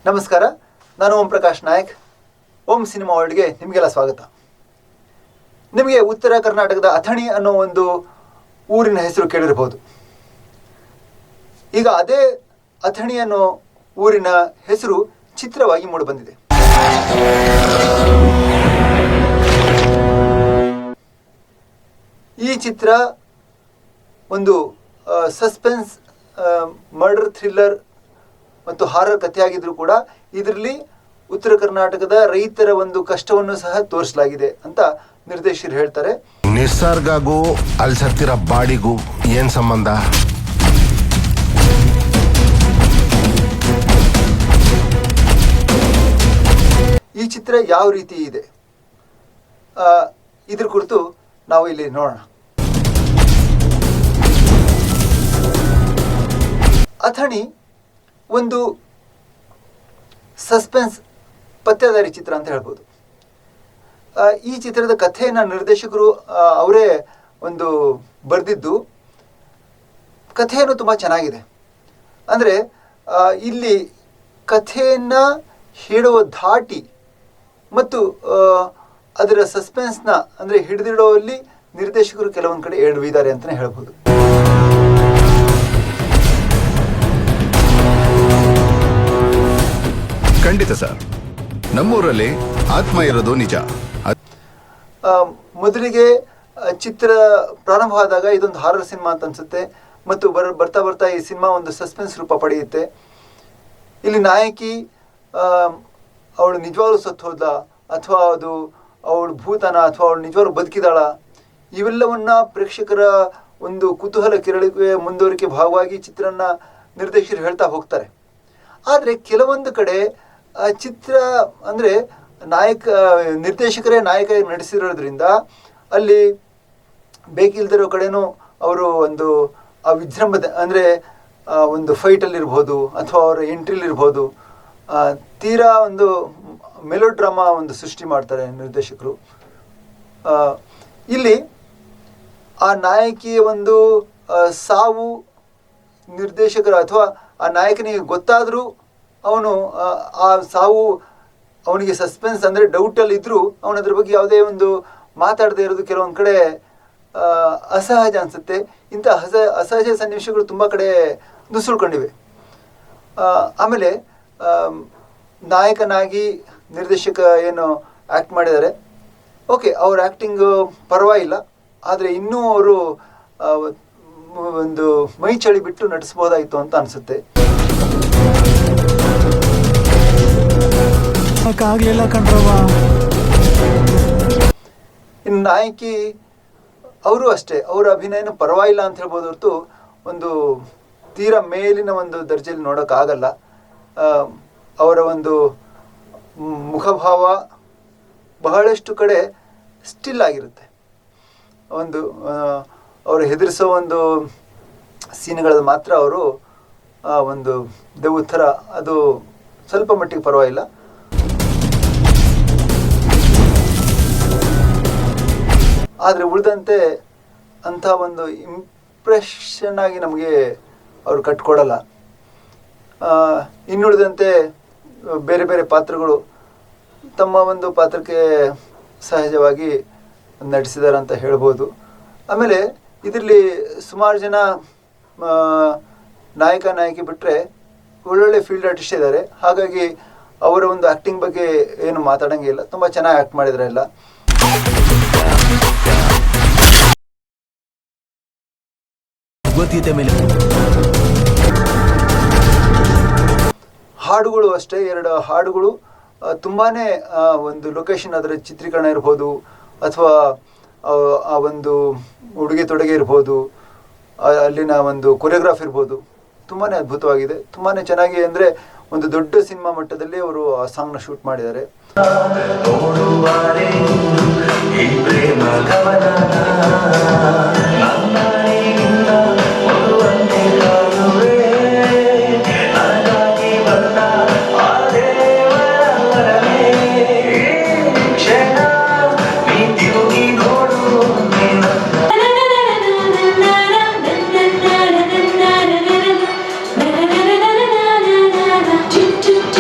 ನಮಸ್ಕಾರ, ನಾನು ಓಂ ಪ್ರಕಾಶ್ ನಾಯಕ್. ಓಂ ಸಿನಿಮಾ ವರ್ಲ್ಡ್ಗೆ ನಿಮಗೆಲ್ಲ ಸ್ವಾಗತ. ನಿಮಗೆ ಉತ್ತರ ಕರ್ನಾಟಕದ ಅಥಣಿ ಅನ್ನೋ ಒಂದು ಊರಿನ ಹೆಸರು ಕೇಳಿರಬಹುದು. ಈಗ ಅದೇ ಅಥಣಿ ಅನ್ನೋ ಊರಿನ ಹೆಸರು ಚಿತ್ರವಾಗಿ ಮೂಡಿಬಂದಿದೆ. ಈ ಚಿತ್ರ ಒಂದು ಸಸ್ಪೆನ್ಸ್, ಮರ್ಡರ್ ಥ್ರಿಲ್ಲರ್ ಮತ್ತು ಹಾರರ್ ಕಥೆಯಾಗಿದ್ರೂ ಕೂಡ ಇದರಲ್ಲಿ ಉತ್ತರ ಕರ್ನಾಟಕದ ರೈತರ ಒಂದು ಕಷ್ಟವನ್ನು ಸಹ ತೋರಿಸಲಾಗಿದೆ ಅಂತ ನಿರ್ದೇಶಕರು ಹೇಳ್ತಾರೆ. ನಿಸರ್ಗಗೂ ಅಲ್ಲಿ ಸತ್ತಿರೋ ಬಾಡಿಗೂ ಏನ್ ಸಂಬಂಧ? ಈ ಚಿತ್ರ ಯಾವ ರೀತಿ ಇದೆ ಇದ್ರ ಕುರಿತು ನಾವು ಇಲ್ಲಿ ನೋಡೋಣ. ಅಥಣಿ ಒಂದು ಸಸ್ಪೆನ್ಸ್ ಪತ್ತೆದಾರಿ ಚಿತ್ರ ಅಂತ ಹೇಳ್ಬೋದು. ಈ ಚಿತ್ರದ ಕಥೆಯನ್ನು ನಿರ್ದೇಶಕರು ಅವರೇ ಒಂದು ಬರೆದಿದ್ದು. ಕಥೆಯನ್ನು ತುಂಬ ಚೆನ್ನಾಗಿದೆ. ಅಂದರೆ ಇಲ್ಲಿ ಕಥೆಯನ್ನು ಹೇಳುವ ಧಾಟಿ ಮತ್ತು ಅದರ ಸಸ್ಪೆನ್ಸ್ನ ಅಂದರೆ ಹಿಡಿದಿಡುವಲ್ಲಿ ನಿರ್ದೇಶಕರು ಕೆಲವೊಂದು ಕಡೆ ಎಡವಿದ್ದಾರೆ ಅಂತಲೇ ಹೇಳ್ಬೋದು. ಖಂಡಿತ ಸರ್, ನಮ್ಮೂರಲ್ಲಿ ಆತ್ಮ ಇರೋದು ನಿಜ. ಮೊದಲಿಗೆ ಚಿತ್ರ ಪ್ರಾರಂಭವಾದಾಗ ಇದೊಂದು ಹಾರರ್ ಸಿನಿಮಾ ಅಂತ ಅನ್ಸುತ್ತೆ ಮತ್ತು ಬರ್ತಾ ಬರ್ತಾ ಈ ಸಿನಿಮಾ ಒಂದು ಸಸ್ಪೆನ್ಸ್ ರೂಪ ಪಡೆಯುತ್ತೆ. ಇಲ್ಲಿ ನಾಯಕಿ ಅವಳು ನಿಜವಾಗ್ಲೂ ಸತ್ತು ಹೋದ ಅಥವಾ ಅದು ಅವಳು ಭೂತನ ಅಥವಾ ಅವಳು ನಿಜವಾಗ್ಲೂ ಬದುಕಿದಾಳ, ಇವೆಲ್ಲವನ್ನ ಪ್ರೇಕ್ಷಕರ ಒಂದು ಕುತೂಹಲ ಕೆರಳಿಕೆ ಮುಂದುವರಿಕೆ ಭಾಗವಾಗಿ ಚಿತ್ರನ ನಿರ್ದೇಶಕರು ಹೇಳ್ತಾ ಹೋಗ್ತಾರೆ. ಆದರೆ ಕೆಲವೊಂದು ಕಡೆ ಚಿತ್ರ ಅಂದರೆ ನಿರ್ದೇಶಕರೇ ನಾಯಕ ನಡೆಸಿರೋದ್ರಿಂದ ಅಲ್ಲಿ ಬೇಕಿಲ್ದಿರೋ ಕಡೆನೂ ಅವರು ಒಂದು ಆ ವಿಜೃಂಭಣೆ ಅಂದರೆ ಒಂದು ಫೈಟಲ್ಲಿರ್ಬೋದು ಅಥವಾ ಅವರ ಎಂಟ್ರಿಲಿರ್ಬೋದು ತೀರಾ ಒಂದು ಮೆಲೋಡ್ರಾಮಾ ಒಂದು ಸೃಷ್ಟಿ ಮಾಡ್ತಾರೆ ನಿರ್ದೇಶಕರು. ಇಲ್ಲಿ ಆ ನಾಯಕಿಯ ಒಂದು ಸಾವು ನಿರ್ದೇಶಕರು ಅಥವಾ ಆ ನಾಯಕನಿಗೆ ಗೊತ್ತಾದರೂ ಅವನು ಆ ಸಾವು ಅವನಿಗೆ ಸಸ್ಪೆನ್ಸ್ ಅಂದರೆ ಡೌಟಲ್ಲಿ ಇದ್ದರೂ ಅವನ ಅದ್ರ ಬಗ್ಗೆ ಯಾವುದೇ ಒಂದು ಮಾತಾಡದೇ ಇರೋದು ಕೆಲವೊಂದು ಕಡೆ ಅಸಹಜ ಅನಿಸುತ್ತೆ. ಇಂಥ ಅಸಹಜ ಸನ್ನಿವೇಶಗಳು ತುಂಬ ಕಡೆ ನುಸುಳ್ಕೊಂಡಿವೆ. ಆಮೇಲೆ ನಾಯಕನಾಗಿ ನಿರ್ದೇಶಕ ಏನು ಆ್ಯಕ್ಟ್ ಮಾಡಿದ್ದಾರೆ, ಓಕೆ, ಅವ್ರ ಆ್ಯಕ್ಟಿಂಗು ಪರವಾಗಿಲ್ಲ. ಆದರೆ ಇನ್ನೂ ಅವರು ಒಂದು ಮೈ ಚಳಿ ಬಿಟ್ಟು ನಟಿಸ್ಬೋದಾಯಿತು ಅಂತ ಅನಿಸುತ್ತೆ. ಇನ್ನು ನಾಯಕಿ ಅವರು ಅಷ್ಟೇ, ಅವರ ಅಭಿನಯನೂ ಪರವಾಗಿಲ್ಲ ಅಂತ ಹೇಳ್ಬೋದು ಹೊರತು ಒಂದು ತೀರಾ ಮೇಲಿನ ಒಂದು ದರ್ಜೆಯಲ್ಲಿ ನೋಡೋಕ್ಕಾಗಲ್ಲ. ಅವರ ಒಂದು ಮುಖಭಾವ ಬಹಳಷ್ಟು ಕಡೆ ಸ್ಟಿಲ್ ಆಗಿರುತ್ತೆ. ಒಂದು ಅವರು ಹೆದರಿಸೋ ಒಂದು ಸೀನ್ಗಳಲ್ಲಿ ಮಾತ್ರ ಅವರು ಒಂದು ದೆವ್ವದ ಥರ, ಅದು ಸ್ವಲ್ಪ ಮಟ್ಟಿಗೆ ಪರವಾಗಿಲ್ಲ. ಆದರೆ ಉಳಿದಂತೆ ಅಂಥ ಒಂದು ಇಂಪ್ರೆಷನ್ ಆಗಿ ನಮಗೆ ಅವರು ಕಟ್ಕೊಡಲ್ಲ. ಇನ್ನುಳಿದಂತೆ ಬೇರೆ ಬೇರೆ ಪಾತ್ರಗಳು ತಮ್ಮ ಒಂದು ಪಾತ್ರಕ್ಕೆ ಸಹಜವಾಗಿ ನಟಿಸಿದ್ದಾರೆ ಅಂತ ಹೇಳ್ಬೋದು. ಆಮೇಲೆ ಇದರಲ್ಲಿ ಸುಮಾರು ಜನ ನಾಯಕಿ ಬಿಟ್ಟರೆ ಒಳ್ಳೊಳ್ಳೆ ಫೀಲ್ಡ್ ಆರ್ಟಿಸ್ಟ್ ಇದ್ದಾರೆ. ಹಾಗಾಗಿ ಅವರ ಒಂದು ಆ್ಯಕ್ಟಿಂಗ್ ಬಗ್ಗೆ ಏನು ಮಾತಾಡೋಂಗಿಲ್ಲ, ತುಂಬ ಚೆನ್ನಾಗಿ ಆ್ಯಕ್ಟ್ ಮಾಡಿದ್ದಾರೆ ಎಲ್ಲ. ಹಾಡುಗಳು ಅಷ್ಟೇ, 2 ಹಾಡುಗಳು ತುಂಬಾ ಒಂದು ಲೊಕೇಶನ್, ಅದರ ಚಿತ್ರೀಕರಣ ಇರ್ಬೋದು ಅಥವಾ ಆ ಒಂದು ಉಡುಗೆ ತೊಡುಗೆ ಇರ್ಬೋದು, ಅಲ್ಲಿನ ಒಂದು ಕೊರಿಯೋಗ್ರಾಫ್ ಇರ್ಬೋದು, ತುಂಬಾ ಅದ್ಭುತವಾಗಿದೆ. ತುಂಬಾ ಚೆನ್ನಾಗಿ, ಅಂದರೆ ಒಂದು ದೊಡ್ಡ ಸಿನಿಮಾ ಮಟ್ಟದಲ್ಲಿ ಅವರು ಆ ಸಾಂಗ್ನ ಶೂಟ್ ಮಾಡಿದ್ದಾರೆ.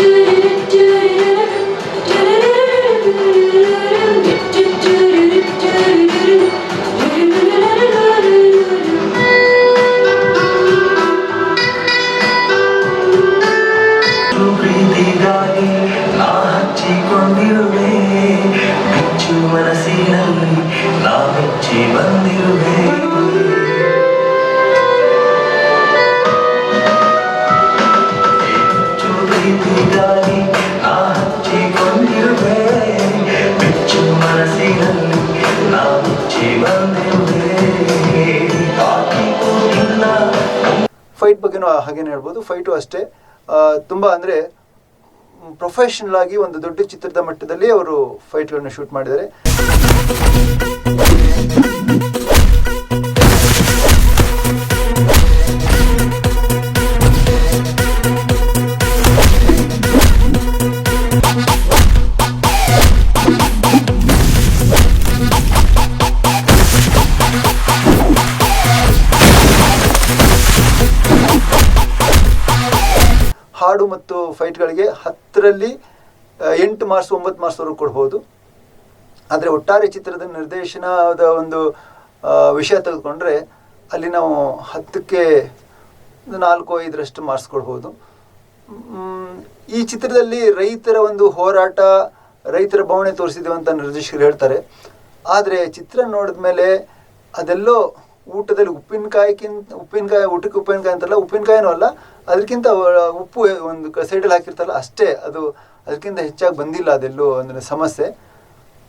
do ಪ್ರೀತಿಗಾಗಿ ನಾ ಹಚ್ಚಿಕೊಂಡಿರುವೆ, ಮೆಚ್ಚು ಮನಸ್ಸಿನಲ್ಲಿ ನಾ ಮೆಚ್ಚಿ ಬಂದಿರುವೆ. ಹೆಚ್ಚು ಪ್ರೀತಿಗಾಗಿ ನಾ ಹಚ್ಚಿಕೊಂಡಿರುವೆ, ಮೆಚ್ಚು ಮನಸ್ಸಿನಲ್ಲಿ ನಾ ಮೆಚ್ಚಿ ಬಂದಿರುವೆ. ಫೈಟ್ ಬಗ್ಗೆನೂ ಹಾಗೇನೆ ಹೇಳ್ಬೋದು. ಫೈಟು ಅಷ್ಟೇ ತುಂಬ ಅಂದರೆ ಪ್ರೊಫೆಷನಲ್ ಆಗಿ ಒಂದು ದೊಡ್ಡ ಚಿತ್ರದ ಮಟ್ಟದಲ್ಲಿ ಅವರು ಫೈಟ್ಗಳನ್ನ ಶೂಟ್ ಮಾಡಿದ್ದಾರೆ. ಹಾಡು ಮತ್ತು ಫೈಟ್ಗಳಿಗೆ 10ರಲ್ಲಿ 8 ಮಾರ್ಕ್ಸ್ 9 ಮಾರ್ಕ್ಸ್ವರೆಗೂ ಕೊಡ್ಬೋದು. ಆದರೆ ಒಟ್ಟಾರೆ ಚಿತ್ರದ ನಿರ್ದೇಶನದ ಒಂದು ವಿಷಯ ತೆಗೆದುಕೊಂಡ್ರೆ ಅಲ್ಲಿ ನಾವು 10ಕ್ಕೆ 4-5ರಷ್ಟು ಮಾರ್ಕ್ಸ್ ಕೊಡ್ಬೋದು. ಈ ಚಿತ್ರದಲ್ಲಿ ರೈತರ ಒಂದು ಹೋರಾಟ, ರೈತರ ಭಾವನೆ ತೋರಿಸಿದ್ದೇವೆ ಅಂತ ನಿರ್ದೇಶಕರು ಹೇಳ್ತಾರೆ. ಆದರೆ ಚಿತ್ರ ನೋಡಿದ ಮೇಲೆ ಅದೆಲ್ಲೋ ಊಟದಲ್ಲಿ ಉಪ್ಪಿನಕಾಯಿ ಊಟಕ್ಕೆ ಉಪ್ಪಿನಕಾಯಿ ಅಂತಲ್ಲ, ಉಪ್ಪಿನಕಾಯಿನೂ ಅಲ್ಲ, ಅದಕ್ಕಿಂತ ಉಪ್ಪು ಒಂದು ಸೈಡಲ್ಲಿ ಹಾಕಿರ್ತಾರಲ್ಲ ಅಷ್ಟೇ, ಅದು ಅದಕ್ಕಿಂತ ಹೆಚ್ಚಾಗಿ ಬಂದಿಲ್ಲ ಅದೆಲ್ಲೋ ಅಂದರೆ ಸಮಸ್ಯೆ.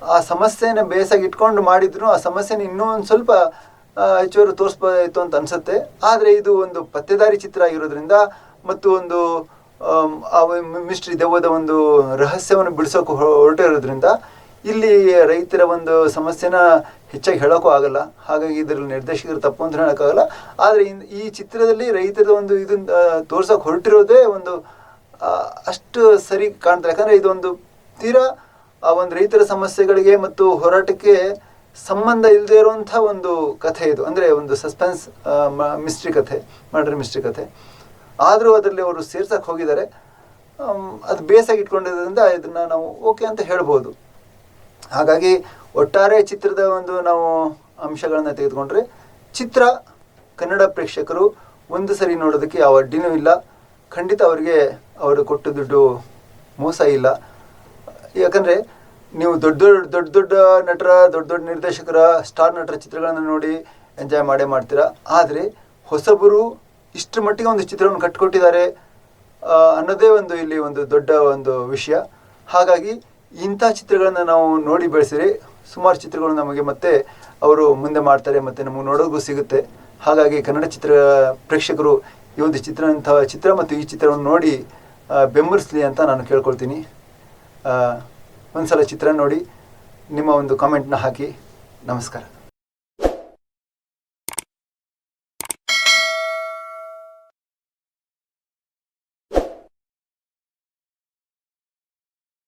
ಆ ಸಮಸ್ಯೆನ ಬೇಸಾಗಿ ಇಟ್ಕೊಂಡು ಮಾಡಿದ್ರು ಆ ಸಮಸ್ಯೆನ ಇನ್ನೂ ಒಂದು ಸ್ವಲ್ಪ ಹೆಚ್ಚುವರಿ ತೋರಿಸ್ಬೋದಾಯಿತು ಅಂತ ಅನಿಸುತ್ತೆ. ಆದರೆ ಇದು ಒಂದು ಪತ್ತೆದಾರಿ ಚಿತ್ರ ಆಗಿರೋದ್ರಿಂದ ಮತ್ತು ಒಂದು ಆ ಮಿಸ್ಟ್ರಿ ದೆವ್ವದ ಒಂದು ರಹಸ್ಯವನ್ನು ಬಿಡಿಸೋಕೆ ಹೊರಟಿರೋದ್ರಿಂದ ಇಲ್ಲಿ ರೈತರ ಒಂದು ಸಮಸ್ಯೆನ ಹೆಚ್ಚಾಗಿ ಹೇಳೋಕ್ಕೂ ಆಗಲ್ಲ. ಹಾಗಾಗಿ ಇದರಲ್ಲಿ ನಿರ್ದೇಶಕರು ತಪ್ಪು ಅಂತ ಹೇಳೋಕ್ಕಾಗಲ್ಲ. ಆದರೆ ಈ ಚಿತ್ರದಲ್ಲಿ ರೈತರ ಒಂದು ಇದನ್ನು ತೋರ್ಸೋಕೆ ಹೊರಟಿರೋದೇ ಒಂದು ಅಷ್ಟು ಸರಿ ಕಾಣ್ತಾರೆ. ಯಾಕಂದರೆ ಇದೊಂದು ತೀರಾ ಆ ಒಂದು ರೈತರ ಸಮಸ್ಯೆಗಳಿಗೆ ಮತ್ತು ಹೋರಾಟಕ್ಕೆ ಸಂಬಂಧ ಇಲ್ಲದೆ ಇರುವಂಥ ಒಂದು ಕಥೆ ಇದು. ಅಂದರೆ ಒಂದು ಸಸ್ಪೆನ್ಸ್ ಮಿಸ್ಟ್ರಿ ಕಥೆ, ಮರ್ಡರ್ ಮಿಸ್ಟ್ರಿ ಕಥೆ. ಆದರೂ ಅದರಲ್ಲಿ ಅವರು ಸೇರ್ಸಕ್ಕೆ ಹೋಗಿದ್ದಾರೆ. ಅದು ಬೇಸಾಗಿ ಇಟ್ಕೊಂಡಿರೋದ್ರಿಂದ ಇದನ್ನು ನಾವು ಓಕೆ ಅಂತ ಹೇಳ್ಬೋದು. ಹಾಗಾಗಿ ಒಟ್ಟಾರೆ ಚಿತ್ರದ ಒಂದು ನಾವು ಅಂಶಗಳನ್ನು ತೆಗೆದುಕೊಂಡ್ರೆ ಚಿತ್ರ ಕನ್ನಡ ಪ್ರೇಕ್ಷಕರು ಒಂದು ಸರಿ ನೋಡೋದಕ್ಕೆ ಯಾವ ಅಡ್ಡಿನೂ ಇಲ್ಲ. ಖಂಡಿತ ಅವರಿಗೆ ಅವರು ಕೊಟ್ಟು ದುಡ್ಡು ಮೋಸ ಇಲ್ಲ. ಯಾಕಂದರೆ ನೀವು ದೊಡ್ಡ ನಟರ, ದೊಡ್ಡ ನಿರ್ದೇಶಕರ, ಸ್ಟಾರ್ ನಟರ ಚಿತ್ರಗಳನ್ನು ನೋಡಿ ಎಂಜಾಯ್ ಮಾಡ್ತೀರಾ. ಆದರೆ ಹೊಸಬರು ಇಷ್ಟರ ಮಟ್ಟಿಗೆ ಒಂದು ಚಿತ್ರವನ್ನು ಕಟ್ಟಿಕೊಟ್ಟಿದ್ದಾರೆ ಅನ್ನೋದೇ ಒಂದು ಇಲ್ಲಿ ಒಂದು ದೊಡ್ಡ ಒಂದು ವಿಷಯ. ಹಾಗಾಗಿ ಇಂಥ ಚಿತ್ರಗಳನ್ನು ನಾವು ನೋಡಿ ಬೆಳೆಸಿದರೆ ಸುಮಾರು ಚಿತ್ರಗಳು ನಮಗೆ ಮತ್ತೆ ಅವರು ಮುಂದೆ ಮಾಡ್ತಾರೆ ಮತ್ತು ನಮಗೆ ನೋಡೋಕ್ಕೂ ಸಿಗುತ್ತೆ. ಹಾಗಾಗಿ ಕನ್ನಡ ಚಿತ್ರ ಪ್ರೇಕ್ಷಕರು ಈ ಒಂದು ಚಿತ್ರ ಮತ್ತು ಈ ಚಿತ್ರವನ್ನು ನೋಡಿ ಬೆಂಬಲಿಸಲಿ ಅಂತ ನಾನು ಕೇಳ್ಕೊಳ್ತೀನಿ. ಒಂದು ಸಲ ಚಿತ್ರ ನೋಡಿ ನಿಮ್ಮ ಒಂದು ಕಾಮೆಂಟ್ನ ಹಾಕಿ. ನಮಸ್ಕಾರ.